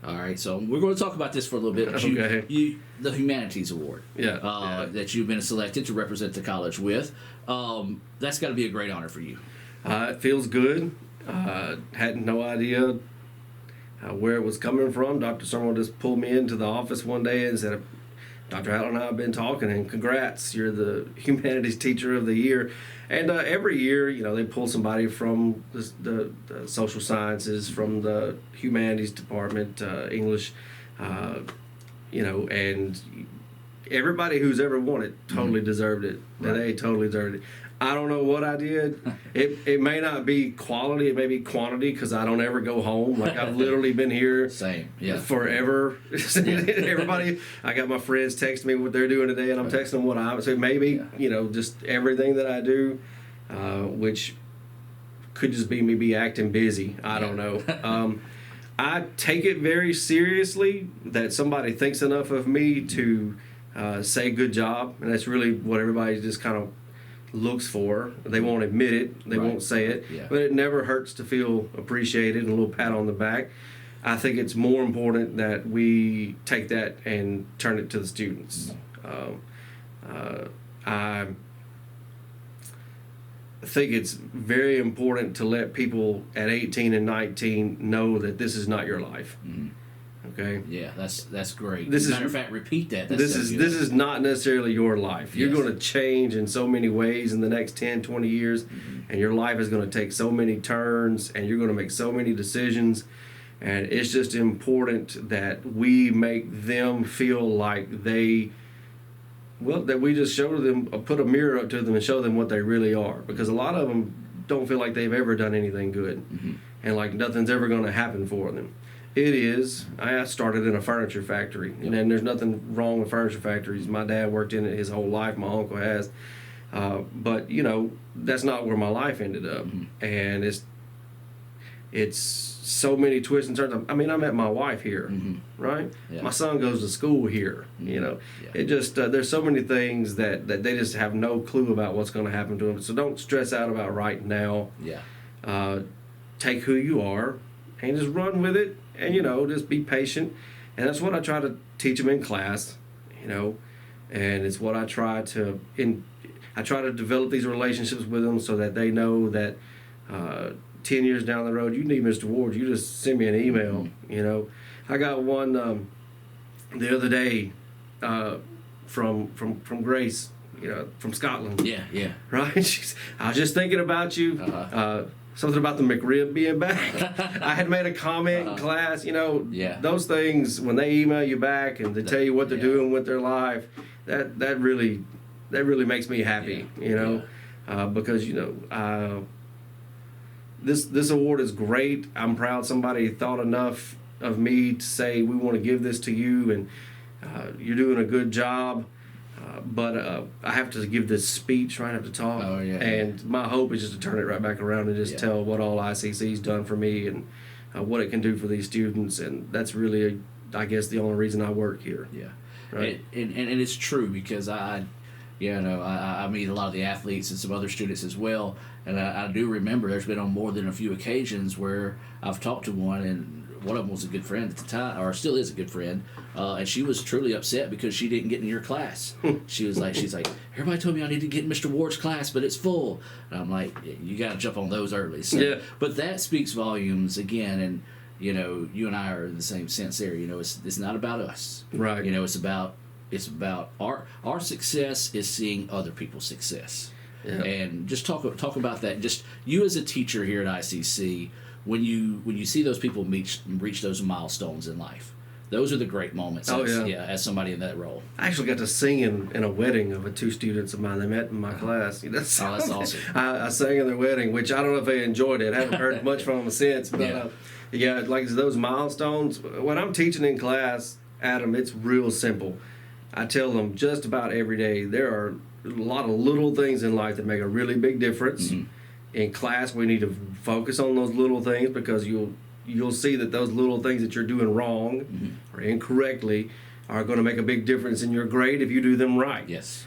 Speaker 3: All right, so we're going to talk about this for a little bit.
Speaker 10: Okay.
Speaker 3: The Humanities Award, that you've been selected to represent the college with. That's got to be a great honor for you.
Speaker 10: It feels good. Had no idea where it was coming from. Dr. Summerall just pulled me into the office one day and said, Dr. Howell and I have been talking, and congrats, you're the Humanities Teacher of the Year. And every year, they pull somebody from the social sciences, from the humanities department, English, and everybody who's ever won it totally deserved it. Right. They totally deserved it. I don't know what I did. It may not be quality, it may be quantity, because I don't ever go home. Like, I've literally been here forever. Everybody, I got my friends texting me what they're doing today, and I'm texting them what I'm. So maybe, just everything that I do, which could just be me be acting busy. I don't know. I take it very seriously that somebody thinks enough of me to say good job, and that's really what everybody just kind of looks for. They won't admit it, they won't say it, but it never hurts to feel appreciated and a little pat on the back. I think it's more important that we take that and turn it to the students. I think it's very important to let people at 18 and 19 know that this is not your life. Okay.
Speaker 3: Yeah, that's great.
Speaker 10: Matter
Speaker 3: of fact, repeat that.
Speaker 10: This is not necessarily your life. You're going to change in so many ways in the next 10, 20 years, and your life is going to take so many turns, and you're going to make so many decisions, and it's just important that we make them feel like that we just show them, put a mirror up to them and show them what they really are, because a lot of them don't feel like they've ever done anything good, and like nothing's ever going to happen for them. It is. I started in a furniture factory, and there's nothing wrong with furniture factories. My dad worked in it his whole life. My uncle has. But, that's not where my life ended up. And it's so many twists and turns. I mean, I met my wife here, right? Yeah. My son goes to school here, It just, there's so many things that they just have no clue about what's going to happen to them. So don't stress out about right now. Yeah. Take who you are and just run with it. And, just be patient. And that's what I try to teach them in class, and it's what I try to develop these relationships with them so that they know that 10 years down the road, you need Mr. Ward, you just send me an email, I got one the other day from Grace, from Scotland.
Speaker 3: Yeah.
Speaker 10: Right? I was just thinking about you. Something about the McRib being back. I had made a comment in class, those things, when they email you back and they tell you what they're doing with their life, that really makes me happy, because, this award is great. I'm proud somebody thought enough of me to say, we want to give this to you, and you're doing a good job. But I have to give this speech, right? I have to talk.
Speaker 3: Oh, yeah.
Speaker 10: And my hope is just to turn it right back around and just tell what all ICC's done for me and what it can do for these students. And that's really, I guess, the only reason I work here.
Speaker 3: Yeah.
Speaker 10: Right.
Speaker 3: And it's true because I meet a lot of the athletes and some other students as well. And I do remember there's been on more than a few occasions where I've talked to one, and one of them was a good friend at the time, or still is a good friend, and she was truly upset because she didn't get in your class. She's like, everybody told me I need to get in Mr. Ward's class, but it's full. And I'm like, you got to jump on those early. So,
Speaker 10: yeah.
Speaker 3: But that speaks volumes again, and you know, you and I are in the same sense there. You know, it's not about us,
Speaker 10: right?
Speaker 3: You know, it's about our success is seeing other people's success. Yeah. And just talk about that. Just you as a teacher here at ICC, when you see those people reach those milestones in life, those are the great moments. As somebody in that role.
Speaker 10: I actually got to sing in a wedding of two students of mine. They met in my class.
Speaker 3: That's awesome.
Speaker 10: I sang in their wedding, which I don't know if they enjoyed it. I haven't heard much from them since. But like those milestones. When I'm teaching in class, Adam, it's real simple. I tell them just about every day there are a lot of little things in life that make a really big difference. Mm-hmm. In class, we need to focus on those little things because you'll see that those little things that you're doing wrong mm-hmm. or incorrectly are going to make a big difference in your grade if you do them right.
Speaker 3: Yes.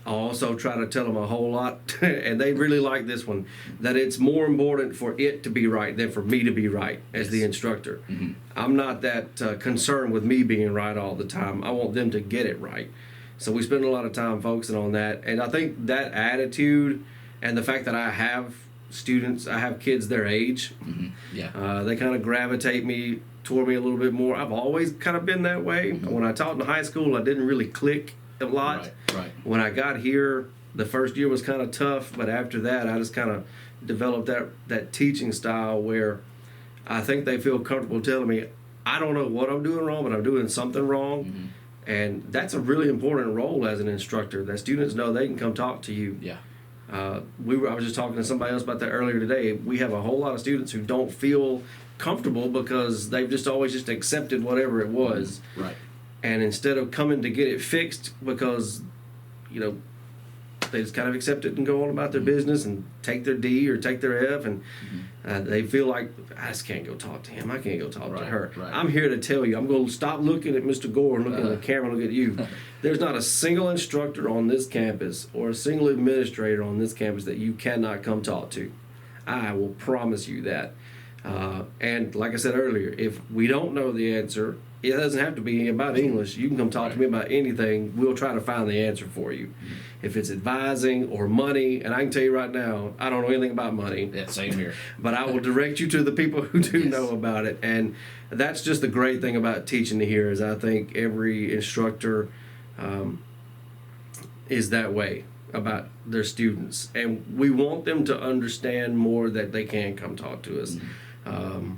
Speaker 10: I also try to tell them a whole lot, and they really like this one, that it's more important for it to be right than for me to be right as the instructor. Mm-hmm. I'm not that concerned with me being right all the time. I want them to get it right. So we spend a lot of time focusing on that, and I think that attitude and the fact that I have kids their age, mm-hmm. They kind of gravitate toward me a little bit more. I've always kind of been that way. Mm-hmm. When I taught in high school, I didn't really click a lot.
Speaker 3: Right.
Speaker 10: When I got here, the first year was kind of tough, but after that, I just kind of developed that teaching style where I think they feel comfortable telling me, I don't know what I'm doing wrong, but I'm doing something wrong. Mm-hmm. And that's a really important role as an instructor, that students know they can come talk to you.
Speaker 3: Yeah.
Speaker 10: I was just talking to somebody else about that earlier today. We have a whole lot of students who don't feel comfortable because they've just always just accepted whatever it was.
Speaker 3: Right.
Speaker 10: And instead of coming to get it fixed because, you know, they just kind of accept it and go on about their business and take their D or take their F, and they feel like, I just can't go talk to him. I can't go talk to her.
Speaker 3: Right.
Speaker 10: I'm here to tell you, I'm going to stop looking at Mr. Gore and looking at the camera and look at you. There's not a single instructor on this campus or a single administrator on this campus that you cannot come talk to. I will promise you that. And like I said earlier, if we don't know the answer, it doesn't have to be about English. You can come talk to me about anything. We'll try to find the answer for you. If it's advising or money, and I can tell you right now, I don't know anything about money.
Speaker 3: Yeah, same here.
Speaker 10: But I will direct you to the people who do know about it. And that's just the great thing about teaching here is I think every instructor is that way about their students. And we want them to understand more that they can come talk to us. Mm-hmm.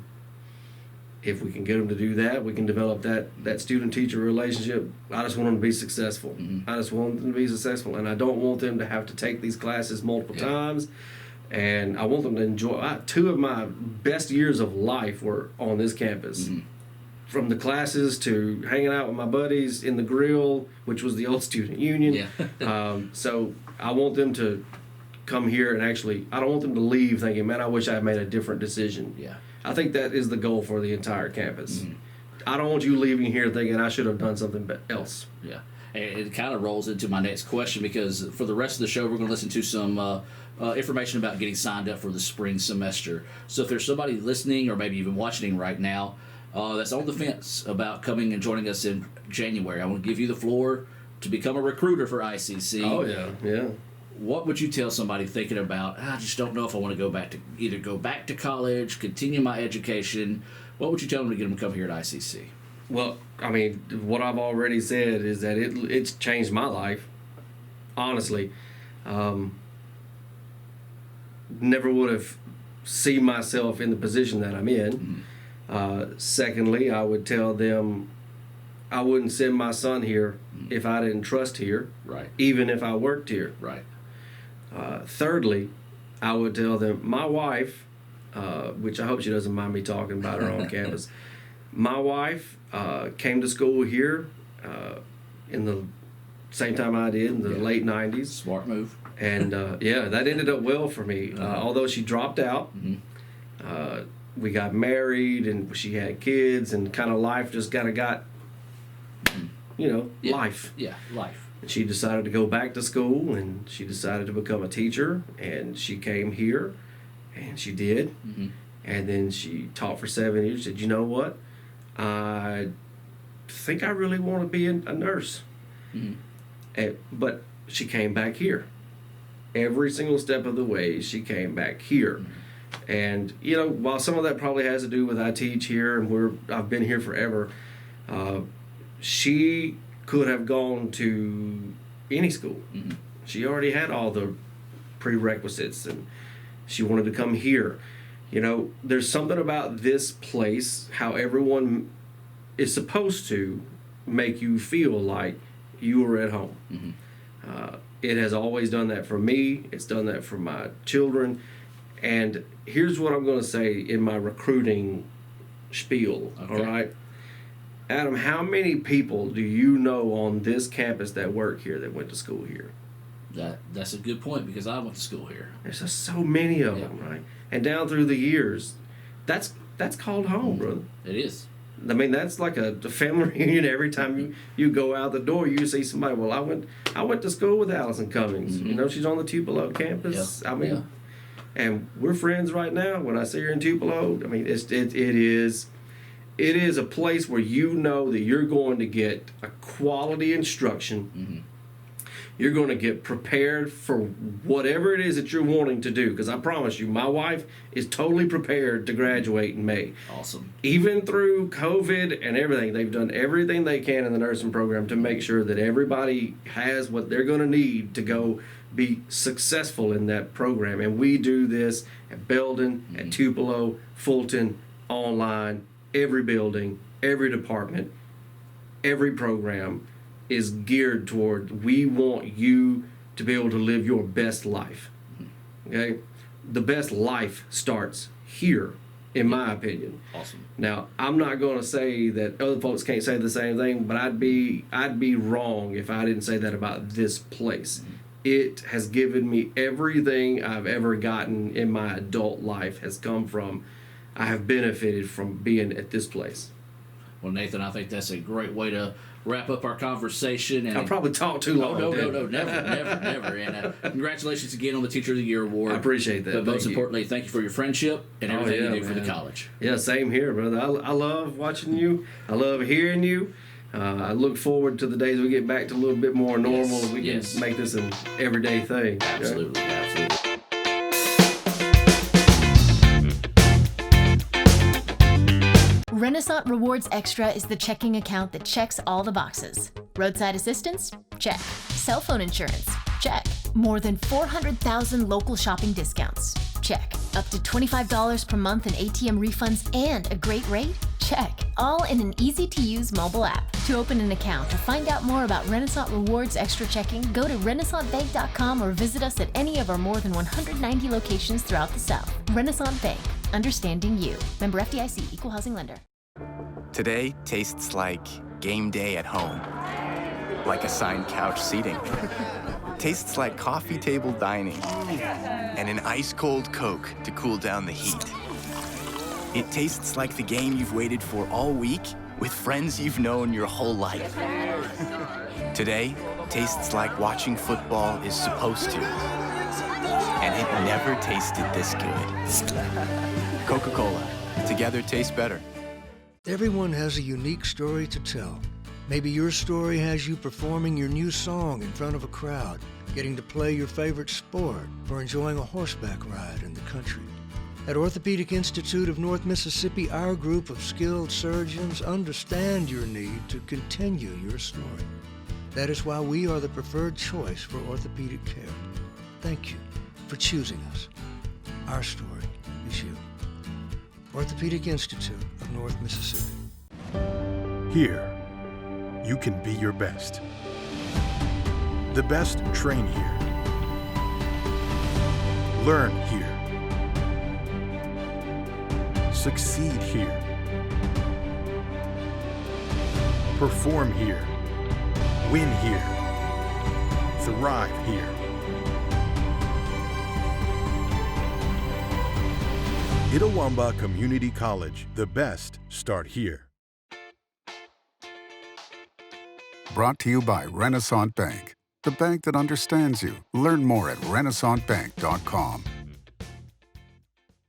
Speaker 10: If we can get them to do that, we can develop that student-teacher relationship. I just want them to be successful. Mm-hmm. I just want them to be successful, and I don't want them to have to take these classes multiple times. And I want them to enjoy. Two of my best years of life were on this campus. Mm-hmm. From the classes to hanging out with my buddies in the grill, which was the old student union. Yeah. So I want them to come here and I don't want them to leave thinking, man, I wish I had made a different decision.
Speaker 3: Yeah.
Speaker 10: I think that is the goal for the entire campus. Mm-hmm. I don't want you leaving here thinking I should have done something else.
Speaker 3: Yeah. And it kind of rolls into my next question because for the rest of the show, we're going to listen to some information about getting signed up for the spring semester. So if there's somebody listening or maybe even watching right now that's on the fence about coming and joining us in January, I want to give you the floor to become a recruiter for ICC.
Speaker 10: Oh, yeah.
Speaker 3: What would you tell somebody thinking about, I just don't know if I want to go back to college, continue my education? What would you tell them to get them to come here at ICC?
Speaker 10: Well, I mean, what I've already said is that it's changed my life, honestly. Never would have seen myself in the position that I'm in. Mm-hmm. Secondly, I would tell them I wouldn't send my son here if I didn't trust here,
Speaker 3: right?
Speaker 10: Even if I worked here.
Speaker 3: Right.
Speaker 10: Thirdly, I would tell them my wife, which I hope she doesn't mind me talking about her on campus. My wife came to school here in the same time I did in the late 90s.
Speaker 3: Smart move.
Speaker 10: And that ended up well for me. Although she dropped out, we got married and she had kids, and kind of life just kind of got, life.
Speaker 3: Yeah, life.
Speaker 10: And she decided to go back to school, and she decided to become a teacher, and she came here, and she did. And then she taught for 7 years. Said, you know what? I think I really want to be a nurse. But she came back here. Every single step of the way, she came back here. And, while some of that probably has to do with I teach here and I've been here forever, she could have gone to any school. She already had all the prerequisites, and she wanted to come here. There's something about this place, how everyone is supposed to make you feel like you are at home. It has always done that for me. It's done that for my children. And here's what I'm going to say in my recruiting spiel, all right? Adam, how many people do you know on this campus that work here that went to school here?
Speaker 3: That's a good point, because I went to school here.
Speaker 10: There's just so many of them, right? And down through the years, that's called home, brother.
Speaker 3: It is.
Speaker 10: I mean, that's like a family reunion. Every time you go out the door, you see somebody. Well, I went to school with Allison Cummings. She's on the Tupelo campus. I mean, and we're friends right now. When I see her in Tupelo, I mean, it is a place where you know that you're going to get a quality instruction. You're going to get prepared for whatever it is that you're wanting to do. Because I promise you, my wife is totally prepared to graduate in May.
Speaker 3: Awesome.
Speaker 10: Even through COVID and everything, they've done everything they can in the nursing program to make sure that everybody has what they're going to need to go be successful in that program. And we do this at Belden, at Tupelo, Fulton, online, every building, every department, every program is geared toward, we want you to be able to live your best life. Okay? The best life starts here, in my opinion.
Speaker 3: Awesome.
Speaker 10: Now, I'm not going to say that other folks can't say the same thing, but I'd be wrong if I didn't say that about this place. It has given me everything I've ever gotten in my adult life has come from, I have benefited from being at this place.
Speaker 3: Well, Nathan, I think that's a great way to wrap up our conversation. And
Speaker 10: I probably talked too long.
Speaker 3: No, never. And congratulations again on the Teacher of the Year award.
Speaker 10: I appreciate that.
Speaker 3: But most importantly, thank you for your friendship and everything you do for the college.
Speaker 10: Yeah, same here, brother. I love watching you. I love hearing you. I look forward to the days we get back to a little bit more normal. We can make this an everyday thing.
Speaker 3: Absolutely, absolutely.
Speaker 2: Renasant Rewards Extra is the checking account that checks all the boxes. Roadside assistance? Check. Cell phone insurance? Check. More than 400,000 local shopping discounts? Check. Up to $25 per month in ATM refunds and a great rate? Check. All in an easy-to-use mobile app. To open an account or find out more about Renasant Rewards Extra checking, go to RenasantBank.com or visit us at any of our more than 190 locations throughout the South. Renasant Bank. Understanding you. Member FDIC. Equal housing lender.
Speaker 11: Today tastes like game day at home. Like assigned couch seating. Tastes like coffee table dining. And an ice-cold Coke to cool down the heat. It tastes like the game you've waited for all week with friends you've known your whole life. Today tastes like watching football is supposed to. And it never tasted this good. Coca-Cola. Together tastes better.
Speaker 12: Everyone has a unique story to tell. Maybe your story has you performing your new song in front of a crowd, getting to play your favorite sport, or enjoying a horseback ride in the country. At Orthopedic Institute of North Mississippi, our group of skilled surgeons understand your need to continue your story. That is why we are the preferred choice for orthopedic care. Thank you for choosing us. Our story is you. Orthopedic Institute of North Mississippi.
Speaker 9: Here, you can be your best. The best train here. Learn here. Succeed here. Perform here. Win here. thrive here. Itawamba Community College. The best start here.
Speaker 4: Brought to you by Renasant Bank, the bank that understands you. Learn more at renasantbank.com.